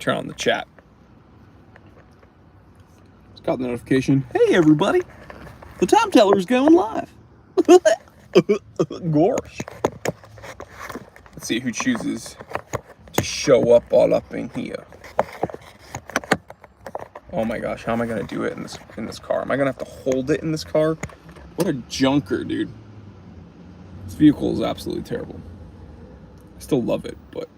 turn on the chat. It's got the notification. Hey everybody, the time teller is going live. Gosh. Let's see who chooses to show up all up in here. Oh my gosh, how am I gonna do it in this car? Am I gonna have to hold it in this car? What a junker, dude. This vehicle is absolutely terrible. I still love it, but...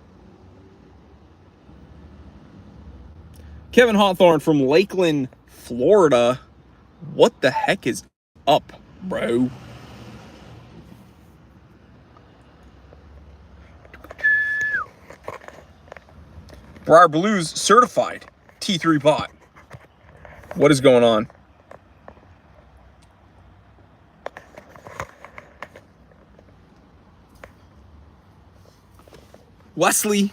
Kevin Hawthorne from Lakeland, Florida. What the heck is up, bro? Briar Blues certified T3 bot. What is going on? Wesley,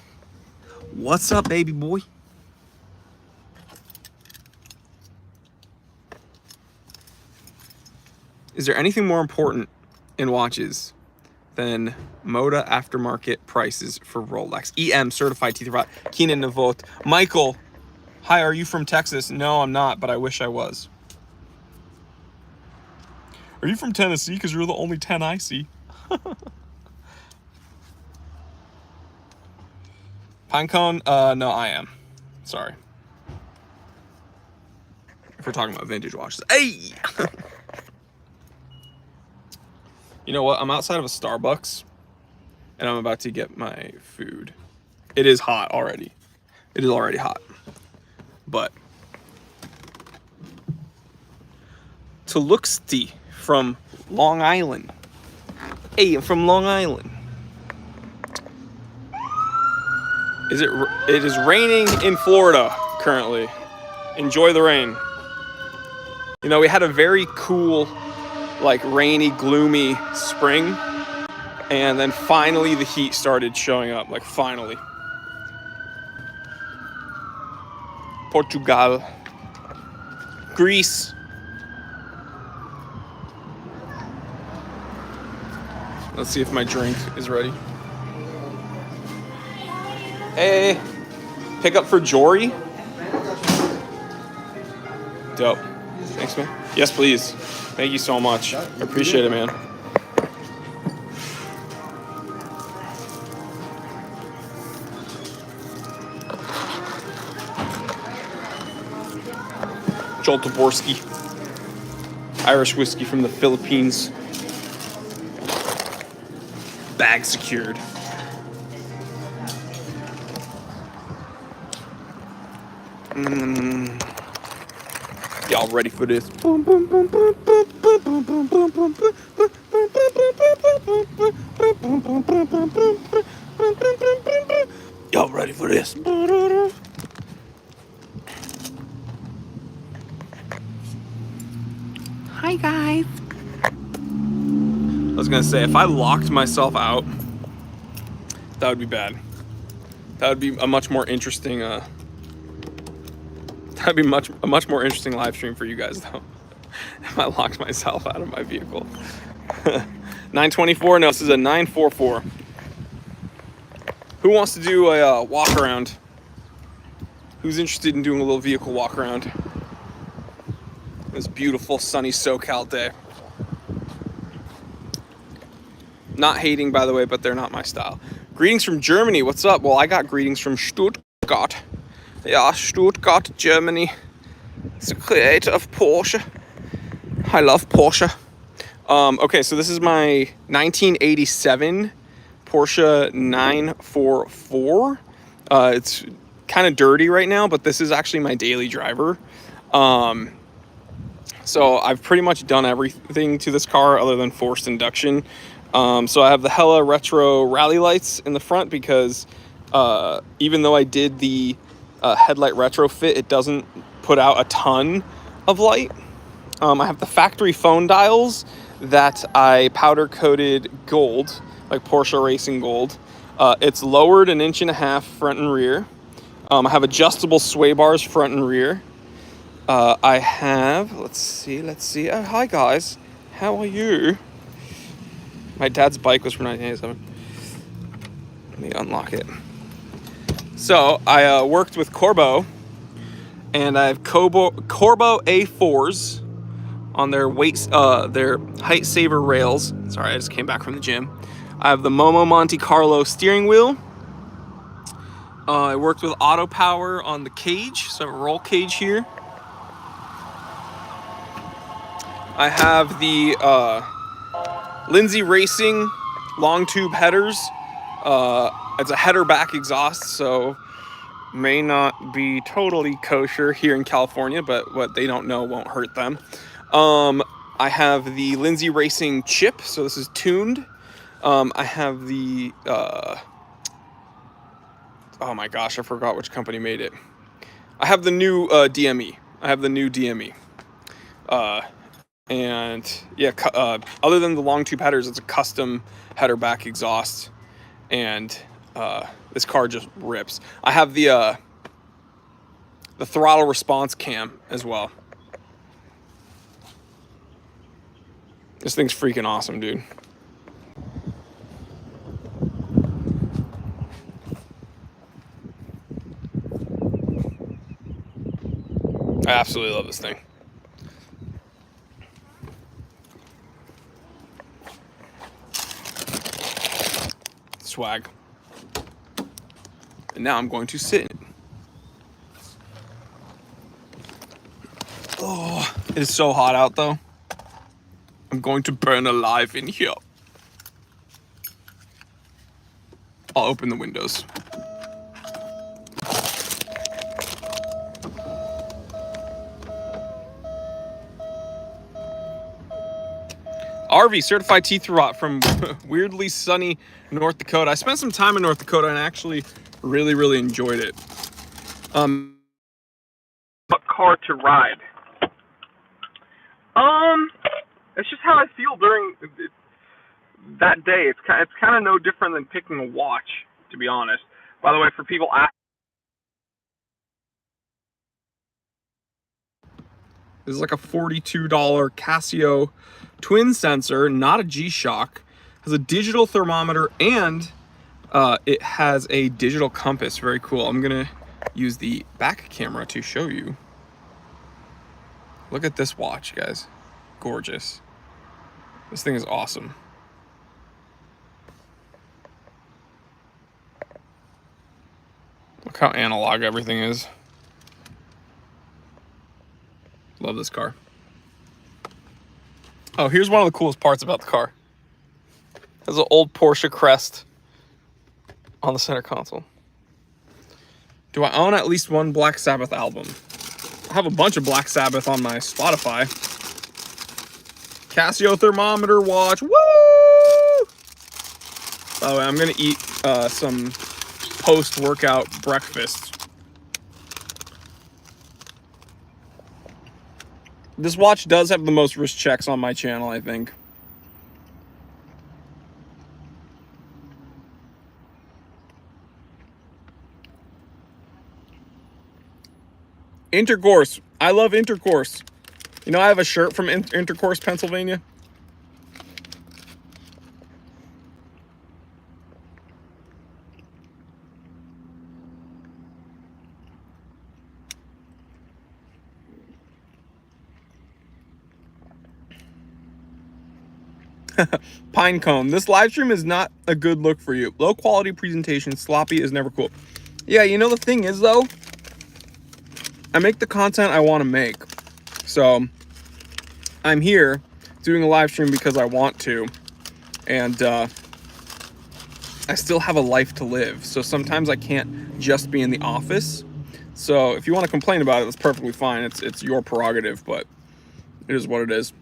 what's up, baby boy? Is there anything more important in watches than Moda aftermarket prices for Rolex? EM certified T3 bot. Keenan Navot. Michael, hi, are you from Texas? No, I'm not, but I wish I was. Are you from Tennessee? Because you're the only 10 I see. Pinecone? No, I am. Sorry. If we're talking about vintage watches. Hey! You know what? I'm outside of a Starbucks, and I'm about to get my food. It is hot already. It is already hot. But Tuluxti from Long Island. Hey, I'm from Long Island. It is raining in Florida currently. Enjoy the rain. You know, we had a very cool, like rainy, gloomy spring, and then finally the heat started showing up, like finally. Portugal. Greece. Let's see if my drink is ready. Hey, pick up for Jory. Dope. Thanks, man. Yes, please. Thank you so much. I appreciate it, man. Joel Taborski. Irish whiskey from the Philippines. Bag secured. Y'all ready for this? Y'all ready for this? Hi guys. I was gonna say, if I locked myself out, that would be bad. That would be a much more interesting that'd be a much more interesting live stream for you guys though. If I locked myself out of my vehicle. 924, no, this is a 944. Who wants to do a walk around? Who's interested in doing a little vehicle walk around? This beautiful sunny SoCal day. Not hating, by the way, but they're not my style. Greetings from Germany. What's up? Well, I got greetings from Stuttgart. Yeah, Stuttgart, Germany. It's the creator of Porsche. I love Porsche. Okay, so this is my 1987 Porsche 944. It's kind of dirty right now, but this is actually my daily driver. So I've pretty much done everything to this car other than forced induction. So I have the hella retro rally lights in the front because even though I did the headlight retrofit, it doesn't put out a ton of light. I have the factory phone dials that I powder coated gold, like Porsche Racing Gold. It's lowered 1.5 inches front and rear. I have adjustable sway bars front and rear. I have, let's see. Oh, hi guys, how are you? My dad's bike was from 1987. Let me unlock it. So I worked with Corbo, and I have Corbo A4s on their their height saver rails. Sorry, I just came back from the gym. I have the Momo Monte Carlo steering wheel. I worked with Auto Power on the cage, so I have a roll cage here. I have the Lindsay Racing long tube headers. It's a header back exhaust, so may not be totally kosher here in California, but what they don't know won't hurt them. I have the Lindsay Racing chip, so this is tuned. I have the oh my gosh, I forgot which company made it. I have the new DME. I have the new DME. And yeah, other than the long tube headers, it's a custom header back exhaust, and this car just rips. I have the throttle response cam as well. This thing's freaking awesome, dude. I absolutely love this thing. Swag. And now I'm going to sit in it. Oh, it is so hot out though. I'm going to burn alive in here. I'll open the windows. RV, certified teeth rot from weirdly sunny North Dakota. I spent some time in North Dakota and actually really enjoyed it. What car to ride? It's just how I feel during that day. It's kind of no different than picking a watch, to be honest. By the way, for people asking, this is like a $42 Casio twin sensor, not a G-Shock. Has a digital thermometer, and it has a digital compass. Very cool. I'm gonna use the back camera to show you. Look at this watch, guys. Gorgeous. This thing is awesome. Look how analog everything is. Love this car. Oh, here's one of the coolest parts about the car. There's an old Porsche crest on the center console. Do I own at least one Black Sabbath album? I have a bunch of Black Sabbath on my Spotify. Casio thermometer watch. Woo! By the way, I'm gonna eat some post-workout breakfast. This watch does have the most wrist checks on my channel, I think. Intercourse. I love Intercourse. You know, I have a shirt from Intercourse, Pennsylvania. Pinecone. This live stream is not a good look for you. Low quality presentation, sloppy is never cool. Yeah, you know the thing is though, I make the content I want to make. So I'm here doing a live stream because I want to, and I still have a life to live. So sometimes I can't just be in the office. So if you want to complain about it, that's perfectly fine. It's your prerogative, but it is what it is.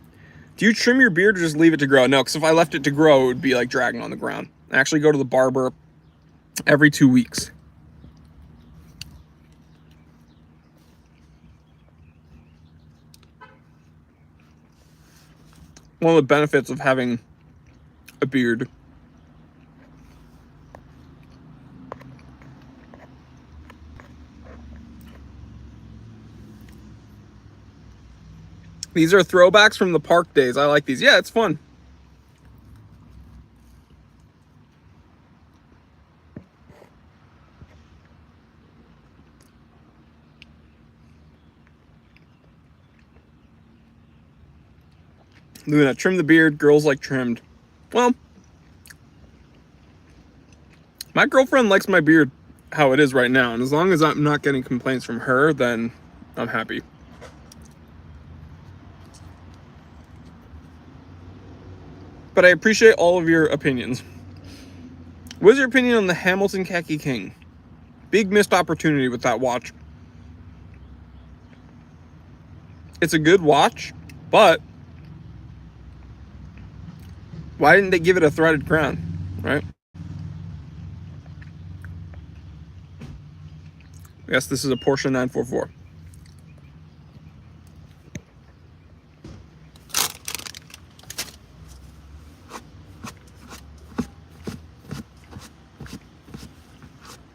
Do you trim your beard or just leave it to grow? No, because if I left it to grow, it would be like dragging on the ground. I actually go to the barber every 2 weeks. One of the benefits of having a beard. These are throwbacks from the park days. I like these. Yeah, it's fun. Luna, trim the beard. Girls like trimmed. Well, my girlfriend likes my beard how it is right now. And as long as I'm not getting complaints from her, then I'm happy. But I appreciate all of your opinions. What is your opinion on the Hamilton Khaki King? Big missed opportunity with that watch. It's a good watch, but why didn't they give it a threaded crown, right? Yes, this is a Porsche 944.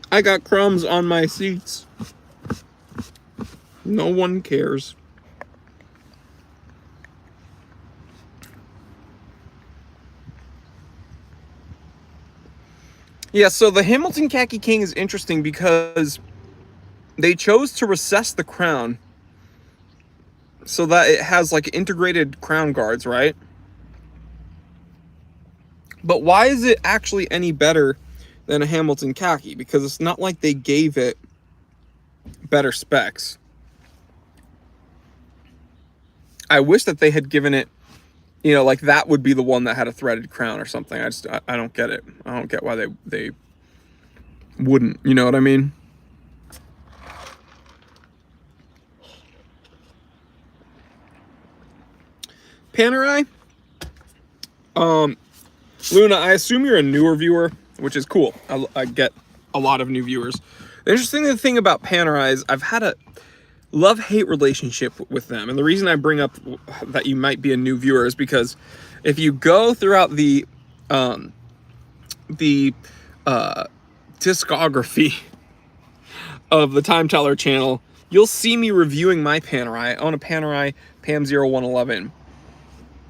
I got crumbs on my seats. No one cares. Yeah, so the Hamilton Khaki King is interesting because they chose to recess the crown so that it has like integrated crown guards, right? But why is it actually any better than a Hamilton Khaki? Because it's not like they gave it better specs. I wish that they had given it, you know, like that would be the one that had a threaded crown or something. I don't get it. I don't get why they wouldn't, you know what I mean? Panerai? Luna, I assume you're a newer viewer, which is cool. I get a lot of new viewers. The interesting thing about Panerai is I've had a love-hate relationship with them. And the reason I bring up that you might be a new viewer is because if you go throughout the discography of the Time Teller channel, you'll see me reviewing my Panerai. I own a Panerai PAM 0111.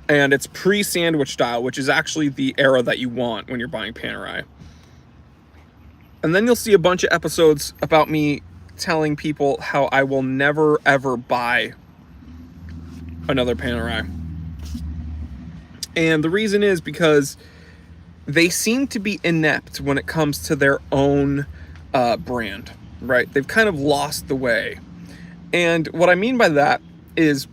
And it's pre-sandwich style, which is actually the era that you want when you're buying Panerai. And then you'll see a bunch of episodes about me telling people how I will never, ever buy another Panerai. And the reason is because they seem to be inept when it comes to their own brand, right? They've kind of lost the way. And what I mean by that is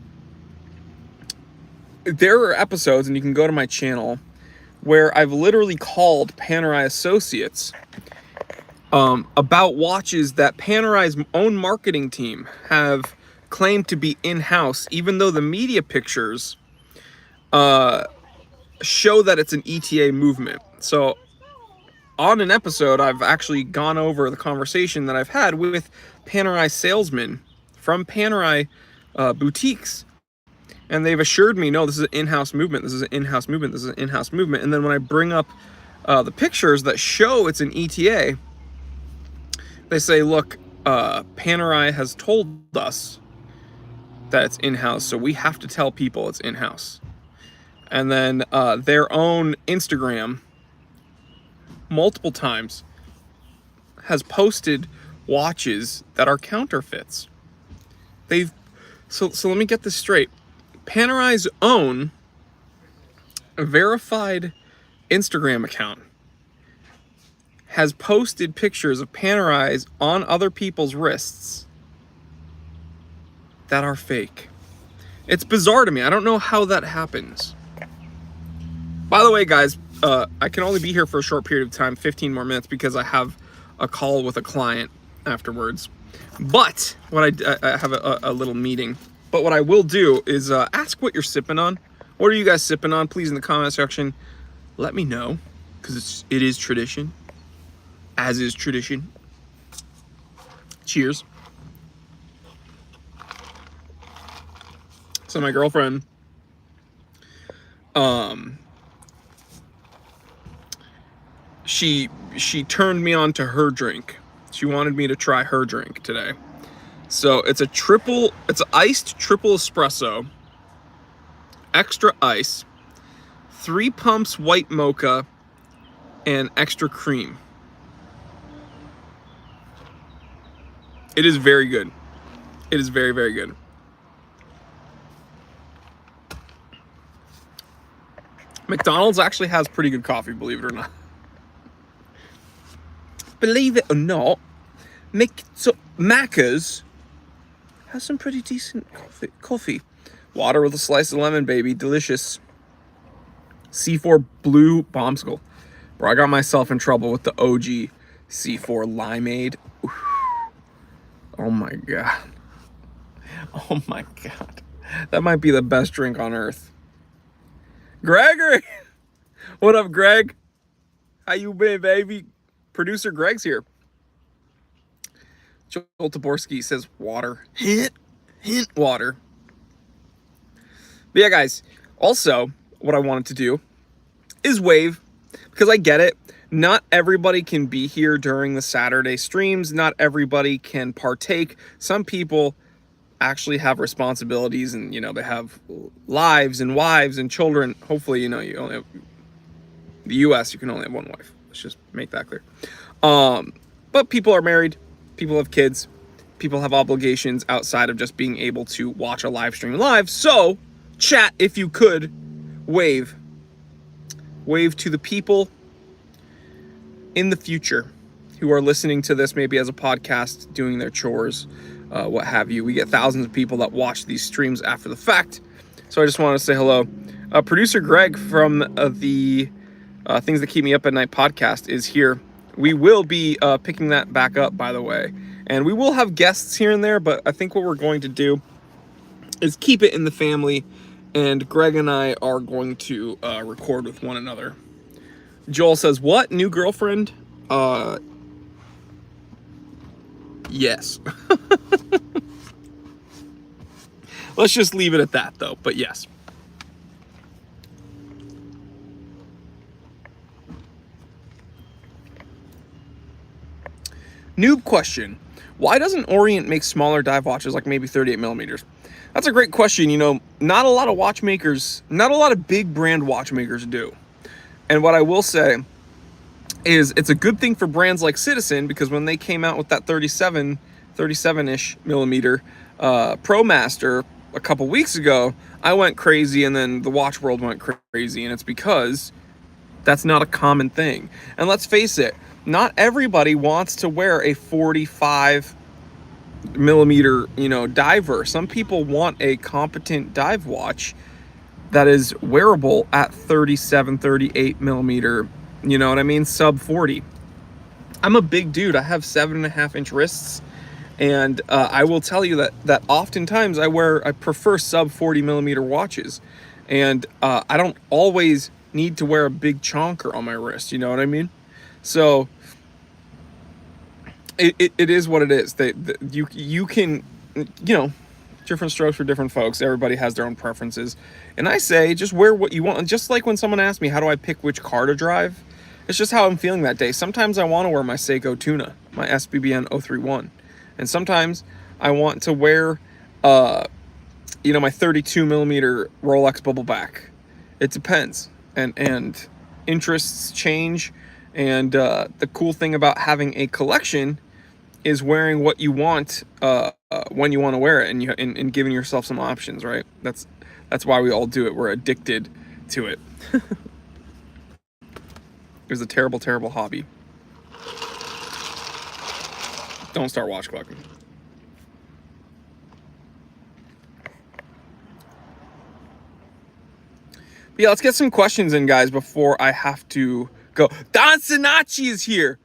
there are episodes, and you can go to my channel, where I've literally called Panerai Associates about watches that Panerai's own marketing team have claimed to be in-house, even though the media pictures show that it's an ETA movement. So on an episode, I've actually gone over the conversation that I've had with Panerai salesmen from Panerai boutiques. And they've assured me, no, this is an in-house movement, this is an in-house movement, this is an in-house movement. And then when I bring up the pictures that show it's an ETA, they say, look, Panerai has told us that it's in-house, so we have to tell people it's in-house. And then their own Instagram, multiple times, has posted watches that are counterfeits. So let me get this straight. Panerai's own verified Instagram account has posted pictures of Panerai's on other people's wrists that are fake. It's bizarre to me. I don't know how that happens. By the way, guys, I can only be here for a short period of time, 15 more minutes, because I have a call with a client afterwards. But what I have a little meeting. But what I will do is ask what you're sipping on. What are you guys sipping on? Please, in the comment section, let me know, because it is tradition, as is tradition. Cheers. So my girlfriend, she turned me on to her drink. She wanted me to try her drink today. So it's an iced triple espresso, extra ice, 3 pumps white mocha, and extra cream. It is very good. It is very, very good. McDonald's actually has pretty good coffee, believe it or not. Believe it or not, Macca's has some pretty decent coffee. Water with a slice of lemon, baby. Delicious. C4 Blue Bombsicle. Bro, I got myself in trouble with the OG C4 Limeade. Oof. Oh my God. Oh my God. That might be the best drink on earth. Gregory! What up, Greg? How you been, baby? Producer Greg's here. Joel Taborski says water. Hint water. But yeah, guys, also, what I wanted to do is wave, because I get it. Not everybody can be here during the Saturday streams. Not everybody can partake. Some people actually have responsibilities, and, you know, they have lives and wives and children. Hopefully, you know, you only have the US, you can only have one wife. Let's just make that clear. But people are married, people have kids, people have obligations outside of just being able to watch a live stream live. So, chat, if you could, wave to the people in the future who are listening to this maybe as a podcast, doing their chores, what have you. We get thousands of people that watch these streams after the fact. So I just want to say hello. Producer Greg from the Things That Keep Me Up at Night podcast is here. We will be picking that back up, by the way. And we will have guests here and there, but I think what we're going to do is keep it in the family. And Greg and I are going to record with one another. Joel says, what? New girlfriend? Yes. Let's just leave it at that, though. But yes. Noob question. Why doesn't Orient make smaller dive watches, like maybe 38 millimeters? That's a great question. You know, not a lot of watchmakers, not a lot of big brand watchmakers do. And what I will say is it's a good thing for brands like Citizen, because when they came out with that 37-ish millimeter ProMaster a couple weeks ago, I went crazy, and then the watch world went crazy. And it's because that's not a common thing. And let's face it, not everybody wants to wear a 45 millimeter, you know, diver. Some people want a competent dive watch that is wearable at 37, 38 millimeter, you know what I mean? Sub 40. I'm a big dude. I have 7.5-inch wrists. And I will tell you that oftentimes I prefer sub 40 millimeter watches. And I don't always need to wear a big chonker on my wrist. You know what I mean? So it is what it is. You can, you know, different strokes for different folks. Everybody has their own preferences. And I say, just wear what you want. And just like when someone asks me, how do I pick which car to drive? It's just how I'm feeling that day. Sometimes I want to wear my Seiko Tuna, my SBBN 031. And sometimes I want to wear, you know, my 32 millimeter Rolex Bubbleback. It depends. And interests change. And the cool thing about having a collection is wearing what you want when you want to wear it, and giving yourself some options, right? That's why we all do it. We're addicted to it. It was a terrible, terrible hobby. Don't start watch collecting. But yeah, let's get some questions in, guys, before I have to go. Don Sinacci is here.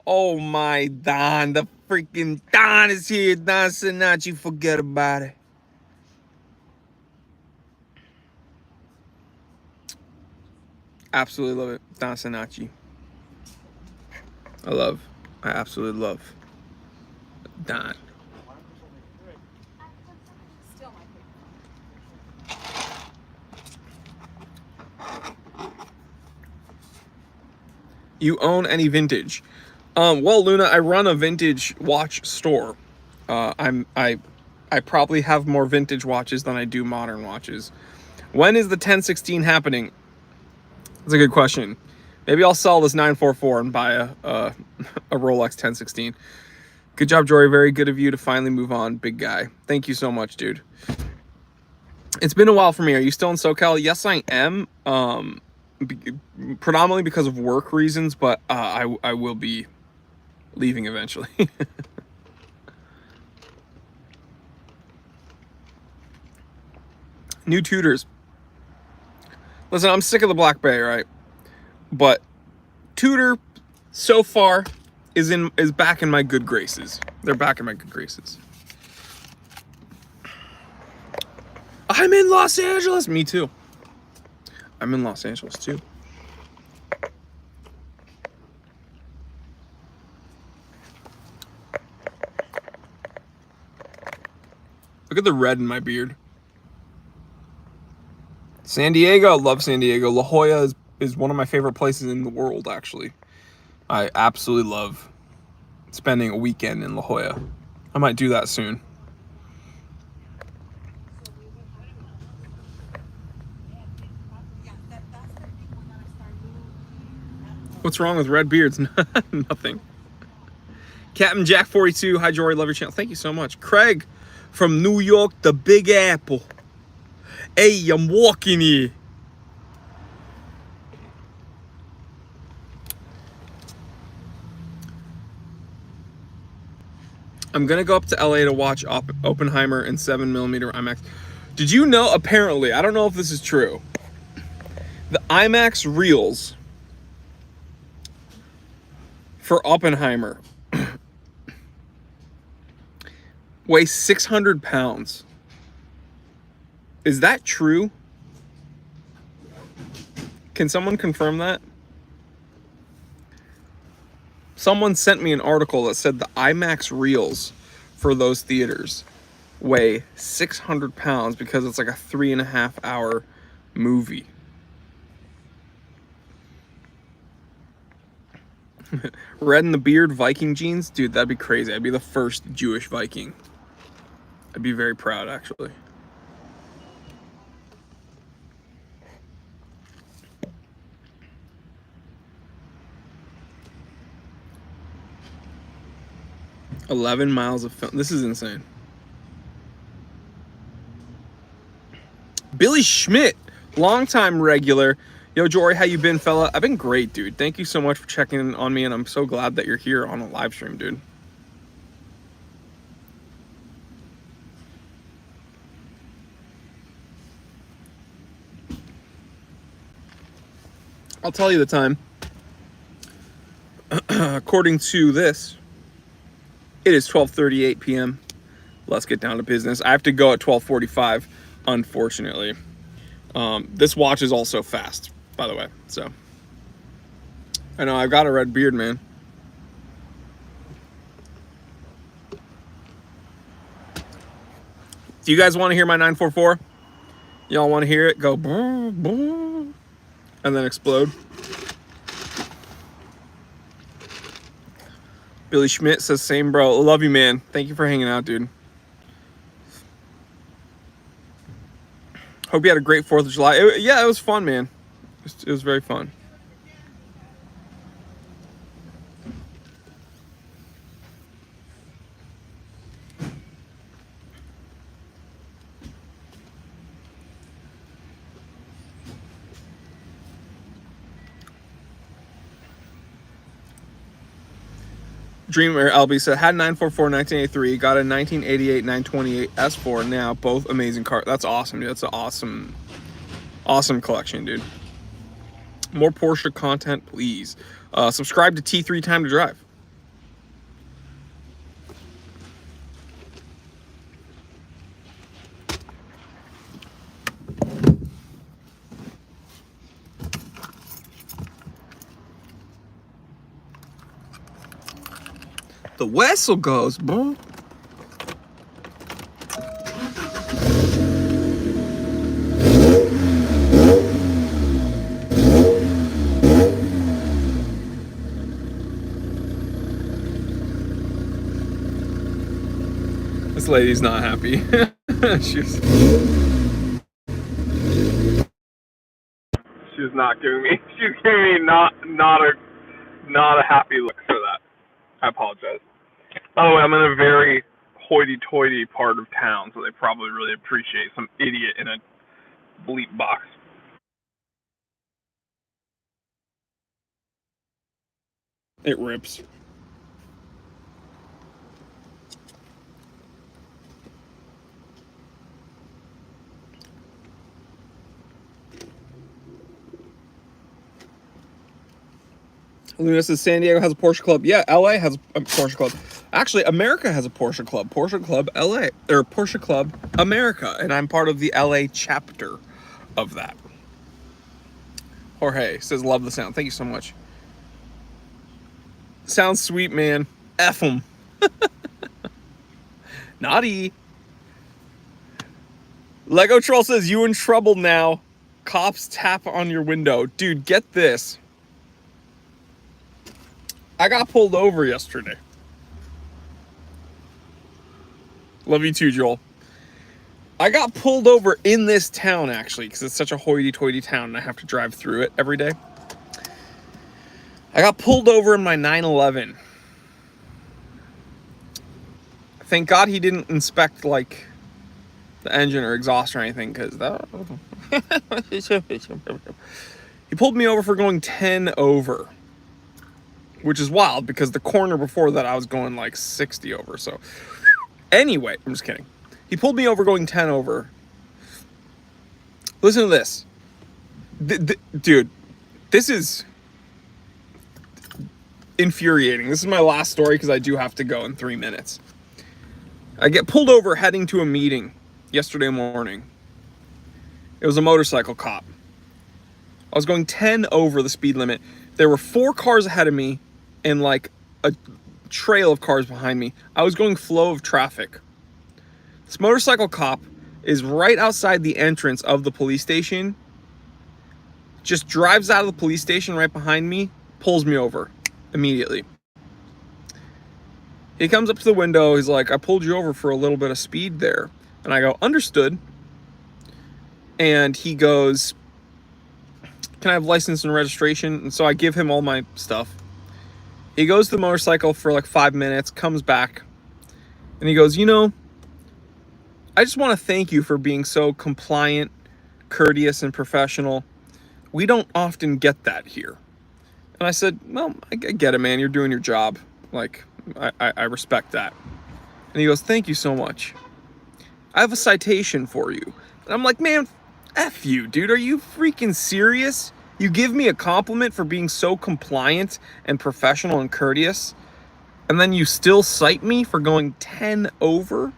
Oh my Don, the freaking Don is here. Don Sinacci, forget about it. Absolutely love it. Don Sinacci. I absolutely love Don. You own any vintage? Well, Luna, I run a vintage watch store. I probably have more vintage watches than I do modern watches. When is the 1016 happening? That's a good question. Maybe I'll sell this 944 and buy a Rolex 1016. Good job, Jory. Very good of you to finally move on, big guy. Thank you so much, dude. It's been a while for me. Are you still in SoCal? Yes, I am. predominantly because of work reasons, but I will be leaving eventually. New tutors. Listen, I'm sick of the Black Bay, right? But Tudor so far is back in my good graces. They're back in my good graces. I'm in Los Angeles. Me too. I'm in Los Angeles too. Look at the red in my beard. San Diego, love San Diego. La Jolla is one of my favorite places in the world, actually. I absolutely love spending a weekend in La Jolla. I might do that soon. What's wrong with red beards? Nothing. Captain Jack 42, hi Jory, love your channel. Thank you so much. Craig from New York, the Big Apple. Hey, I'm walking here. I'm gonna go up to LA to watch Oppenheimer in 7mm IMAX. Did you know, apparently, I don't know if this is true, the IMAX reels for Oppenheimer weigh 600 pounds. Is that true? Can someone confirm that? Someone sent me an article that said the IMAX reels for those theaters weigh 600 pounds because it's like a 3.5 hour movie. Red in the beard, Viking jeans? Dude, that'd be crazy. I'd be the first Jewish Viking. I'd be very proud, actually. $11 miles of film. This is insane. Billy Schmidt, longtime regular. Yo, Jory, how you been, fella? I've been great, dude. Thank you so much for checking in on me, and I'm so glad that you're here on a live stream, dude. I'll tell you the time. According to this, it is 12:38 p.m. Let's get down to business. I have to go at 12:45, unfortunately. This watch is also fast, by the way, so. I know, I've got a red beard, man. Do you guys want to hear my 944? Y'all want to hear it? Go boom, boom, and then explode. Billy Schmidt says, same bro. Love you, man. Thank you for hanging out, dude. Hope you had a great 4th of July. Yeah, it was fun, man. It was very fun. Dreamer LB said, had 944 1983, got a 1988 928 S4 now, both amazing cars. That's awesome, dude. That's an awesome collection, dude. More Porsche content, please. Subscribe to T3 Time to Drive. The whistle goes, boom. This lady's not happy. She's not giving me. She's giving me not a happy look for that. I apologize. By the way, I'm in a very hoity-toity part of town, so they probably really appreciate some idiot in a bleep box. It rips. Luna says San Diego has a Porsche club. Yeah, LA has a Porsche club. Actually, America has a Porsche club. Porsche Club LA, or Porsche Club America, and I'm part of the LA chapter of that. Jorge says, love the sound. Thank you so much. Sounds sweet, man. F them. Naughty. Lego Troll says, you in trouble now. Cops tap on your window. Dude, get this. I got pulled over yesterday. Love you too, Joel. I got pulled over in this town, actually, because it's such a hoity-toity town, and I have to drive through it every day. I got pulled over in my 911. Thank God he didn't inspect, like, the engine or exhaust or anything, because that... He pulled me over for going 10 over, which is wild, because the corner before that I was going, like, 60 over, so... Anyway, I'm just kidding. He pulled me over going 10 over. Listen to this. Dude, this is infuriating. This is my last story because I do have to go in 3 minutes. I get pulled over heading to a meeting yesterday morning. It was a motorcycle cop. I was going 10 over the speed limit. There were 4 cars ahead of me and like a trail of cars behind me. I was going flow of traffic. This motorcycle cop is right outside the entrance of the police station, just drives out of the police station right behind me, pulls me over immediately. He comes up to the window, he's like, I pulled you over for a little bit of speed there. And I go, understood. And he goes, can I have license and registration? And so I give him all my stuff. He goes to the motorcycle for like 5 minutes, comes back, and he goes, you know, I just want to thank you for being so compliant, courteous, and professional. We don't often get that here. And I said, well, I get it, man. You're doing your job. Like, I respect that. And he goes, thank you so much. I have a citation for you. And I'm like, man, F you, dude. Are you freaking serious? You give me a compliment for being so compliant and professional and courteous, and then you still cite me for going 10 over?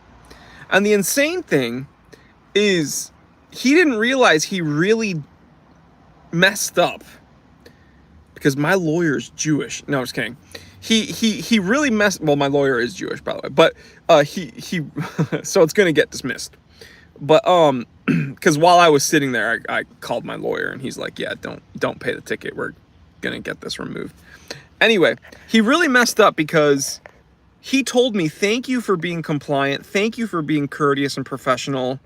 And the insane thing is he didn't realize he really messed up, because my lawyer's Jewish. No, I'm just kidding. He really messed. Well, my lawyer is Jewish, by the way, but he so it's gonna get dismissed. But because while I was sitting there, I called my lawyer, and he's like, yeah, don't pay the ticket. We're gonna get this removed. Anyway, he really messed up because he told me, thank you for being compliant, thank you for being courteous and professional,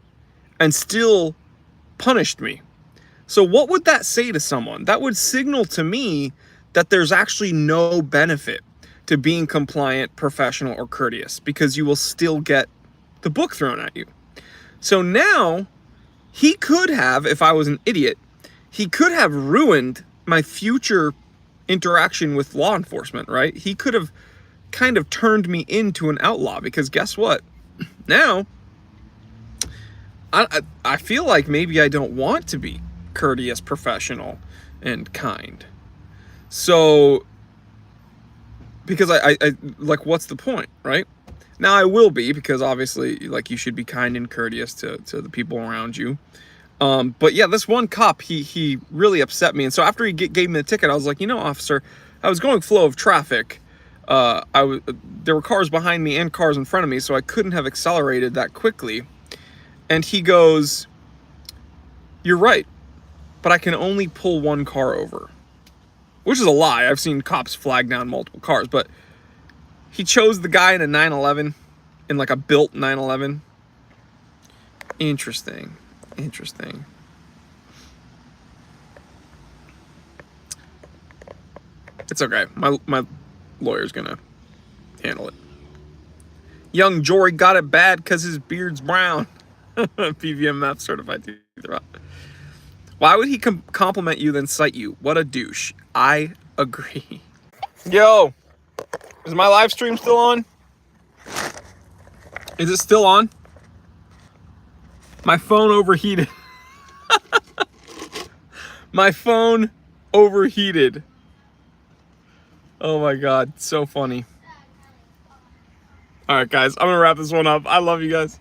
and still punished me. So what would that say to someone? That would signal to me that there's actually no benefit to being compliant, professional, or courteous, because you will still get the book thrown at you. So now, he could have, if I was an idiot, he could have ruined my future interaction with law enforcement, right? He could have kind of turned me into an outlaw, because guess what? Now, I feel like maybe I don't want to be courteous, professional, and kind. So, because I like, what's the point, right? Now I will be, because obviously, like, you should be kind and courteous to the people around you. But yeah, this one cop, he really upset me. And so after he gave me the ticket, I was like, you know, officer, I was going flow of traffic. There were cars behind me and cars in front of me, so I couldn't have accelerated that quickly. And he goes, you're right, but I can only pull one car over. Which is a lie. I've seen cops flag down multiple cars, but he chose the guy in a 911, in like a built 911. Interesting. It's okay. My lawyer's gonna handle it. Young Jory got it bad because his beard's brown. PVMF certified. Why would he compliment you then cite you? What a douche. I agree. Yo, is my live stream still on? Is it still on? My phone overheated. My phone overheated. Oh my God, so funny. All right, guys, I'm gonna wrap this one up. I love you guys.